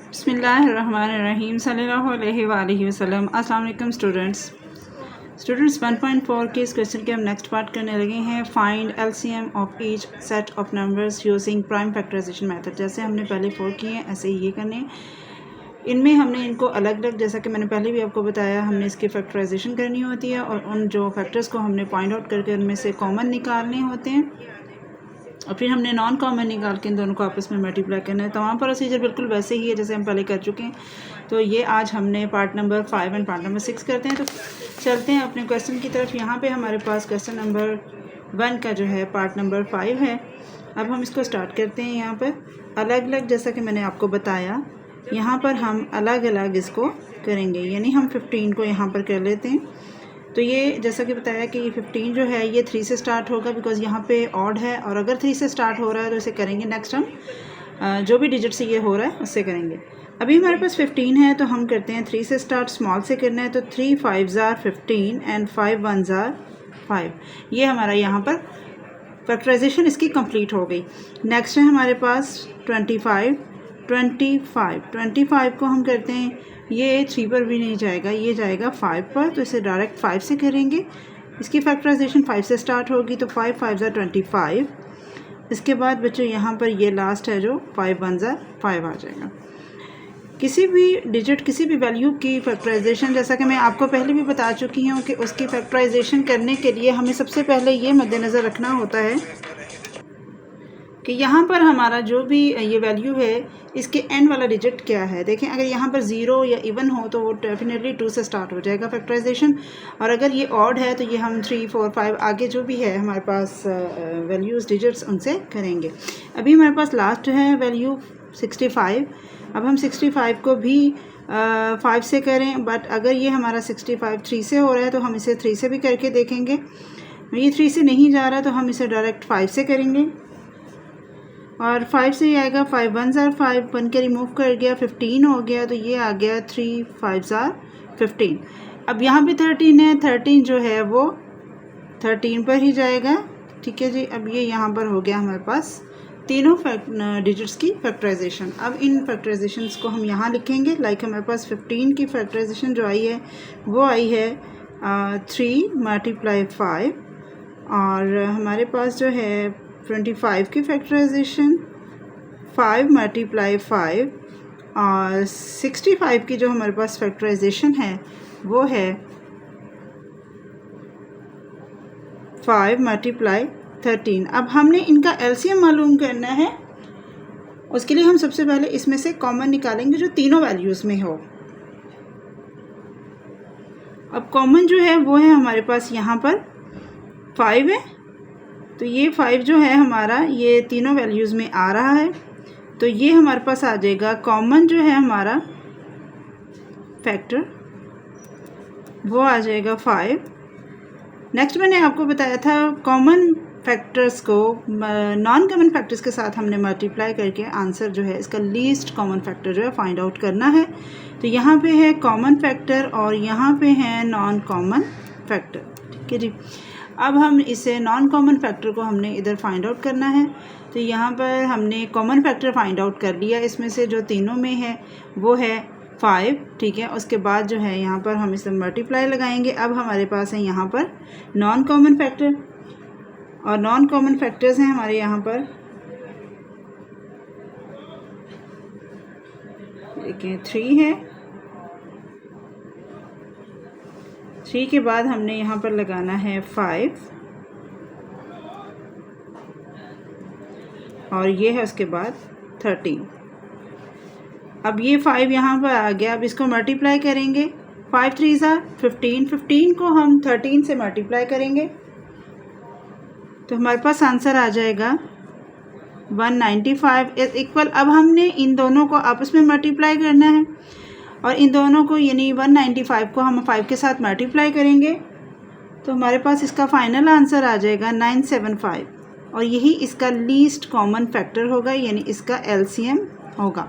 बिस्मिल्लाहिर्रहमानिर्रहीम सल्लल्लाहु अलैहि वसल्लम। अस्सलाम वालेकुम स्टूडेंट्स 1.4 के इस क्वेश्चन के हम नेक्स्ट पार्ट करने लगे हैं। Find LCM of each set of numbers using prime factorisation method. जैसे हमने पहले 4 किए हैं ऐसे ही ये करने हैं। इनमें हमने इनको अलग अलग, जैसा कि मैंने पहले भी आपको बताया, हमने इसकी फैक्टराइजेशन करनी होती है और उन जो फैक्टर्स को हमने पॉइंट आउट करके उनमें से कॉमन निकालने होते हैं और फिर हमने नॉन कॉमन निकाल के इन दोनों को आपस में मल्टीप्लाई करना है। तमाम प्रोसीजर बिल्कुल वैसे ही है जैसे हम पहले कर चुके हैं। तो ये आज हमने part number 5 and part number 6 करते हैं। तो चलते हैं अपने क्वेश्चन की तरफ। यहाँ पे हमारे पास क्वेश्चन नंबर 1 का जो है पार्ट नंबर 5 है। अब हम इसको स्टार्ट करते हैं। यहाँ पर अलग अलग, जैसा कि मैंने आपको बताया, यहाँ पर हम अलग अलग इसको करेंगे। यानी हम 15 को यहाँ पर कर लेते हैं। तो ये जैसा कि बताया कि ये 15 जो है ये 3 से स्टार्ट होगा बिकॉज़ यहाँ पे ऑड है, और अगर 3 से स्टार्ट हो रहा है तो इसे करेंगे नेक्स्ट हम जो भी डिजिट से ये हो रहा है उससे करेंगे। अभी हमारे पास 15 है तो हम करते हैं 3 से स्टार्ट, स्मॉल से करना है। तो 3 5s are 15 and 5 1s are 5। ये हमारा यहाँ पर फैक्टराइजेशन इसकी कंप्लीट हो गई। नेक्स्ट है हमारे पास 25 को हम करते हैं, ये 3 पर भी नहीं जाएगा, ये जाएगा 5 पर। तो इसे डायरेक्ट 5 से करेंगे। इसकी फैक्टराइजेशन 5 से स्टार्ट होगी तो 5 5s are 25। इसके बाद बच्चों यहाँ पर ये लास्ट है जो 5 1s are 5 आ जाएगा। किसी भी डिजिट, किसी भी वैल्यू की फैक्टराइजेशन, जैसा कि मैं आपको पहले भी बता चुकी हूँ कि उसकी फैक्टराइजेशन करने के लिए हमें सबसे पहले ये मद्देनज़र रखना होता है कि यहाँ पर हमारा जो भी ये वैल्यू है इसके एंड वाला डिजिट क्या है। देखें, अगर यहाँ पर 0 या इवन हो तो वो डेफिनेटली 2 से स्टार्ट हो जाएगा फैक्टराइजेशन, और अगर ये ऑड है तो ये हम 3 4 5 आगे जो भी है हमारे पास वैल्यूज़ डिजिट्स उनसे करेंगे। अभी हमारे पास लास्ट है वैल्यू 65। अब हम 65 को भी 5 से करें, बट अगर ये हमारा 65 3 से हो रहा है तो हम इसे 3 से भी करके देखेंगे। ये 3 से नहीं जा रहा तो हम इसे डायरेक्ट 5 से करेंगे, और 5 से ही आएगा 5 1s are 5, 1 के रिमूव कर गया 15 हो गया, तो ये आ गया 3 5s are 15। अब यहाँ पे 13 है, 13 जो है वो 13 पर ही जाएगा। ठीक है जी। अब ये यहाँ पर हो गया हमारे पास तीनों डिजिट्स की फैक्टराइजेशन। अब इन फैक्टराइजेशंस को हम यहाँ लिखेंगे। लाइक हमारे पास 15 की फैक्टराइजेशन जो आई है वो आई है 3 × 5, और हमारे पास जो है 25 की फैक्टराइजेशन 5 × 5, और 65 की जो हमारे पास फैक्टराइजेशन है वो है 5 × 13। अब हमने इनका एलसीएम मालूम करना है। उसके लिए हम सबसे पहले इसमें से कॉमन निकालेंगे जो तीनों वैल्यूज़ में हो। अब कॉमन जो है वो है हमारे पास यहाँ पर 5 है, तो ये 5 जो है हमारा ये तीनों वैल्यूज़ में आ रहा है, तो ये हमारे पास आ जाएगा कॉमन जो है हमारा फैक्टर वो आ जाएगा 5। नेक्स्ट मैंने आपको बताया था कॉमन फैक्टर्स को नॉन कॉमन फैक्टर्स के साथ हमने मल्टीप्लाई करके आंसर जो है इसका लीस्ट कॉमन फैक्टर जो है फाइंड आउट करना है। तो यहाँ पे है कॉमन फैक्टर और यहाँ पे है नॉन कॉमन फैक्टर। ठीक है जी। अब हम इसे नॉन कॉमन फैक्टर को हमने इधर फाइंड आउट करना है। तो यहाँ पर हमने कॉमन फैक्टर फाइंड आउट कर लिया, इसमें से जो तीनों में है वो है 5। ठीक है। उसके बाद जो है यहाँ पर हम इसे मल्टीप्लाई लगाएंगे। अब हमारे पास है यहाँ पर नॉन कॉमन फैक्टर, और नॉन कॉमन फैक्टर्स हैं हमारे यहाँ पर, देखिए 3 है। 3 के बाद हमने यहाँ पर लगाना है 5, और ये है उसके बाद 13। अब ये 5 यहाँ पर आ गया। अब इसको मल्टीप्लाई करेंगे। 5 3s are 15, 15 को हम 13 से मल्टीप्लाई करेंगे तो हमारे पास आंसर आ जाएगा 195 इक्वल। अब हमने इन दोनों को आपस में मल्टीप्लाई करना है, और इन दोनों को यानी 195 को हम 5 के साथ मल्टीप्लाई करेंगे तो हमारे पास इसका फाइनल आंसर आ जाएगा 975, और यही इसका लीस्ट कॉमन फैक्टर होगा, यानी इसका एलसीएम होगा।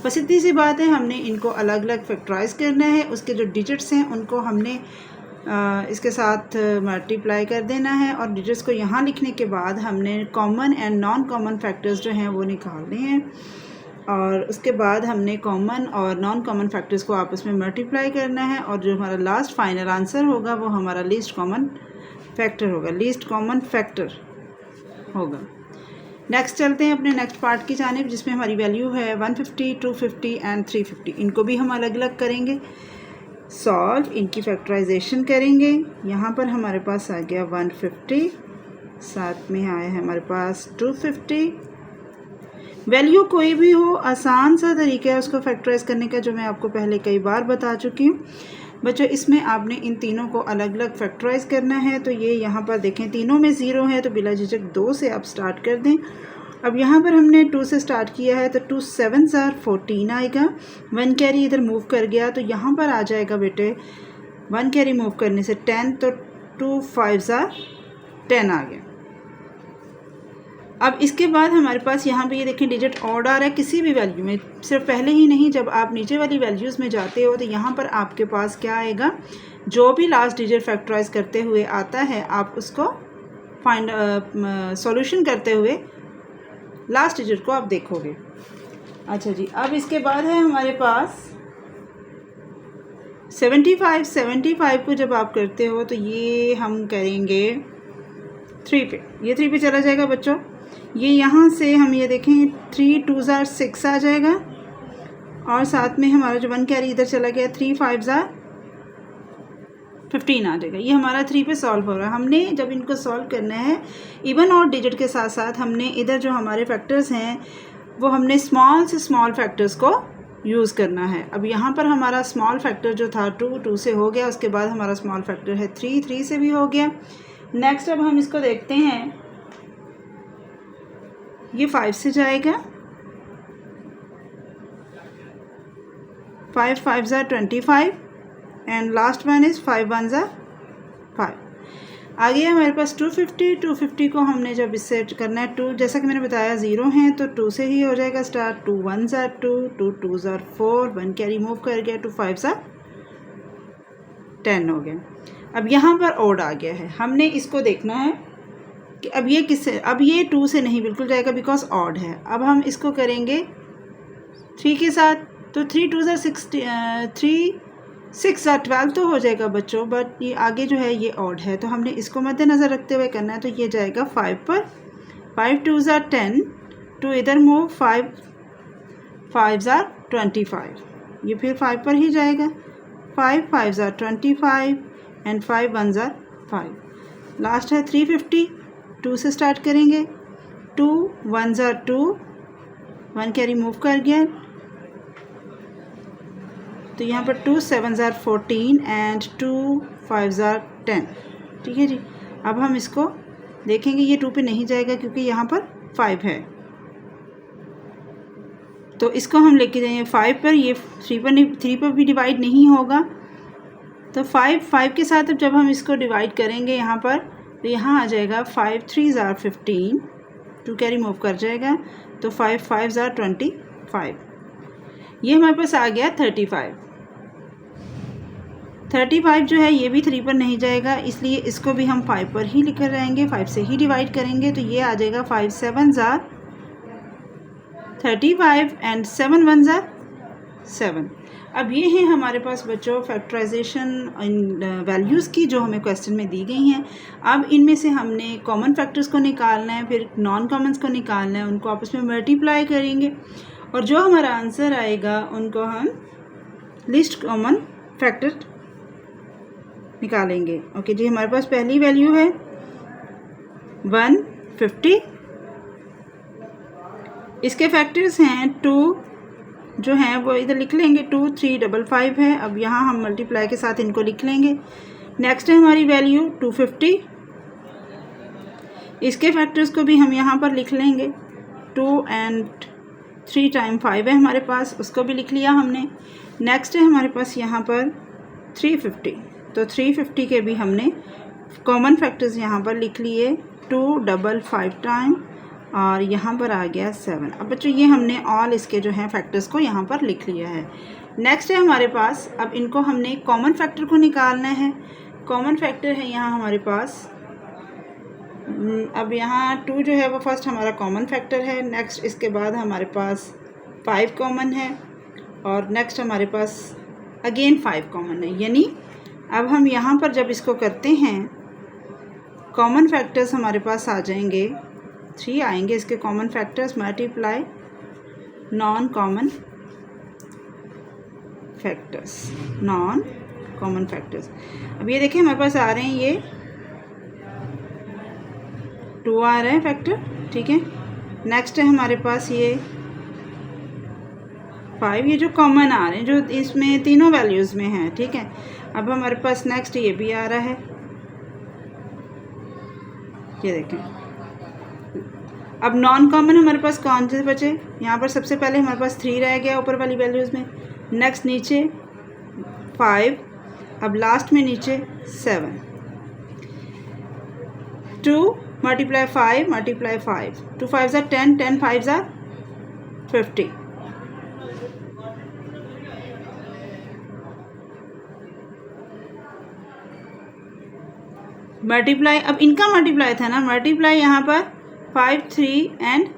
बस इतनी सी बात है। हमने इनको अलग अलग फैक्टराइज करना है, उसके जो डिजिट्स हैं उनको हमने इसके साथ मल्टीप्लाई कर देना है, और डिजिट्स को यहाँ लिखने के बाद हमने common and non common factors जो हैं वो निकालने हैं। और उसके बाद हमने कॉमन और नॉन कॉमन फैक्टर्स को आपस में मल्टीप्लाई करना है और जो हमारा लास्ट फाइनल आंसर होगा वो हमारा लीस्ट कॉमन फैक्टर होगा, लीस्ट कॉमन फैक्टर होगा। नेक्स्ट चलते हैं अपने नेक्स्ट पार्ट की जानिब, जिसमें हमारी वैल्यू है 150, 250 एंड 350। इनको भी हम अलग अलग करेंगे सॉल्व, इनकी फैक्टराइजेशन करेंगे। यहाँ पर हमारे पास आ गया 150, साथ में आया है हमारे पास 250। वैल्यू कोई भी हो, आसान सा तरीका है उसको फैक्टराइज करने का, जो मैं आपको पहले कई बार बता चुकी हूँ। बच्चों इसमें आपने इन तीनों को अलग अलग फैक्टराइज करना है। तो ये यहाँ पर देखें तीनों में 0 है, तो बिला झिझक 2 से आप स्टार्ट कर दें। अब यहाँ पर हमने 2 से स्टार्ट किया है, तो 2 7 14 आएगा। 1 कैरी इधर मूव कर गया, तो यहाँ पर आ जाएगा बेटे 1 कैरी मूव करने से 10, तो 2 5 10 आ गया। अब इसके बाद हमारे पास यहाँ पे ये देखें डिजिट ऑड आ रहा है किसी भी वैल्यू में, सिर्फ पहले ही नहीं, जब आप नीचे वाली वैल्यूज़ में जाते हो तो यहाँ पर आपके पास क्या आएगा, जो भी लास्ट डिजिट फैक्टराइज करते हुए आता है आप उसको फाइंड सॉल्यूशन करते हुए लास्ट डिजिट को आप देखोगे। अच्छा जी, अब इसके बाद है हमारे पास 75 को जब आप करते हो तो ये हम करेंगे 3 पे, ये 3 पे चला जाएगा बच्चों। ये यहाँ से हम ये देखें 3 2 6 आ जाएगा, और साथ में हमारा जो 1 कैरी इधर चला गया 3 5 15 आ जाएगा। ये हमारा 3 पे सॉल्व हो रहा है। हमने जब इनको सॉल्व करना है इवन और डिजिट के साथ साथ हमने इधर जो हमारे फैक्टर्स हैं वो हमने स्मॉल से स्मॉल फैक्टर्स को यूज़ करना है। अब यहाँ पर हमारा स्मॉल फैक्टर जो था 2 से हो गया, उसके बाद हमारा स्मॉल फैक्टर है 3 से भी हो गया। नेक्स्ट अब हम इसको देखते हैं, ये 5 से जाएगा, 5 5 25 एंड लास्ट वन इज़ 5 1 5। आगे हमारे पास 250 को हमने जब इससे करना है 2, जैसा कि मैंने बताया 0 है तो 2 से ही हो जाएगा स्टार्ट। 2 1 2, 2 2 4, 1 कैरी मूव कर गया, 2 5 10 हो गया। अब यहाँ पर ऑड आ गया है, हमने इसको देखना है कि अब ये किससे, अब ये 2 से नहीं बिल्कुल जाएगा बिकॉज ऑड है। अब हम इसको करेंगे 3 के साथ, तो 3 2 6, 3 6 12 तो हो जाएगा बच्चों, बट ये आगे जो है ये ऑड है, तो हमने इसको मद्देनज़र रखते हुए करना है। तो ये जाएगा 5 पर, 5 2 10, 2 इधर मूव, 5 5 25, ये फिर 5 पर ही जाएगा, 5 5 25 एंड 5 1 5। लास्ट है 350, 2 से स्टार्ट करेंगे, 2 1 2, 1 कैरी मूव कर गया, तो यहाँ पर 2 7 14 एंड 2 5 10। ठीक है जी। अब हम इसको देखेंगे, ये 2 पे नहीं जाएगा क्योंकि यहाँ पर 5 है, तो इसको हम लेके जाएंगे 5 पर, ये 3 पर भी डिवाइड नहीं होगा, तो 5 के साथ अब जब हम इसको डिवाइड करेंगे यहाँ पर, तो यहाँ आ जाएगा 5 3 15, 2 कैरी मूव कर जाएगा, तो 5 5 25, ये हमारे पास आ गया 35 जो है ये भी 3 पर नहीं जाएगा, इसलिए इसको भी हम 5 पर ही लिख कर रहेंगे, 5 से ही डिवाइड करेंगे, तो ये आ जाएगा 5 7 35 एंड 7 1 7। अब ये हैं हमारे पास बच्चों फैक्टराइजेशन इन वैल्यूज़ की जो हमें क्वेश्चन में दी गई हैं। अब इनमें से हमने कॉमन फैक्टर्स को निकालना है, फिर नॉन कॉमन्स को निकालना है, उनको आपस में मल्टीप्लाई करेंगे और जो हमारा आंसर आएगा उनको हम लीस्ट कॉमन फैक्टर निकालेंगे। ओके जी, हमारे पास पहली वैल्यू है 150, इसके फैक्टर्स हैं 2 जो हैं वो इधर लिख लेंगे, 2 3 5 है, अब यहाँ हम मल्टीप्लाई के साथ इनको लिख लेंगे। नेक्स्ट है हमारी वैल्यू 250, इसके फैक्टर्स को भी हम यहाँ पर लिख लेंगे, 2 एंड 3 टाइम 5 है हमारे पास, उसको भी लिख लिया हमने। नेक्स्ट है हमारे पास यहाँ पर 350, तो 350 के भी हमने कॉमन फैक्टर्स यहाँ पर लिख लिए, 2 5 टाइम और यहाँ पर आ गया 7। अब बच्चों ये हमने ऑल इसके जो हैं फैक्टर्स को यहाँ पर लिख लिया है। नेक्स्ट है हमारे पास, अब इनको हमने कॉमन फैक्टर को निकालना है। कॉमन फैक्टर है यहाँ हमारे पास, अब यहाँ 2 जो है वो फर्स्ट हमारा कॉमन फैक्टर है। नेक्स्ट इसके बाद हमारे पास 5 कॉमन है और नेक्स्ट हमारे पास अगेन 5 कॉमन है। यानी अब हम यहाँ पर जब इसको करते हैं कॉमन फैक्टर्स हमारे पास आ जाएंगे, 3 आएंगे इसके common factors, multiply non common factors, non common factors. अब ये देखें हमारे पास आ रहे हैं, ये 2 आ रहा है फैक्टर, ठीक है। नेक्स्ट है हमारे पास ये 5, ये जो कॉमन आ रहे हैं जो इसमें तीनों वैल्यूज़ में हैं, ठीक है। अब हमारे पास नेक्स्ट ये भी आ रहा है, ये देखें। अब नॉन कॉमन हमारे पास कौन से बचे, यहाँ पर सबसे पहले हमारे पास 3 रह गया ऊपर वाली वैल्यूज़ में, नेक्स्ट नीचे 5, अब लास्ट में नीचे 7। 2 मल्टीप्लाई 5 मल्टीप्लाई 5, 2 5 ज़ा 10, 10 5 ज़ा 50। मल्टीप्लाई, अब इनका मल्टीप्लाई था ना, मल्टीप्लाई यहाँ पर 5 3 एंड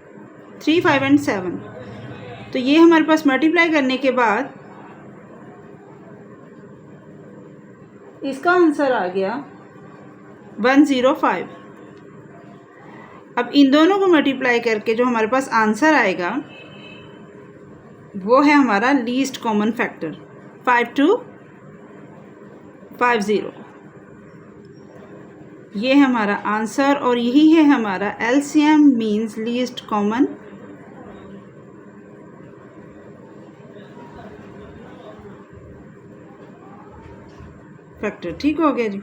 3 5 एंड 7, तो ये हमारे पास मल्टीप्लाई करने के बाद इसका आंसर आ गया 105। अब इन दोनों को मल्टीप्लाई करके जो हमारे पास आंसर आएगा वो है हमारा लीस्ट कॉमन फैक्टर 5250। ये है हमारा आंसर और यही है हमारा LCM means least common factor. ठीक हो गया जी।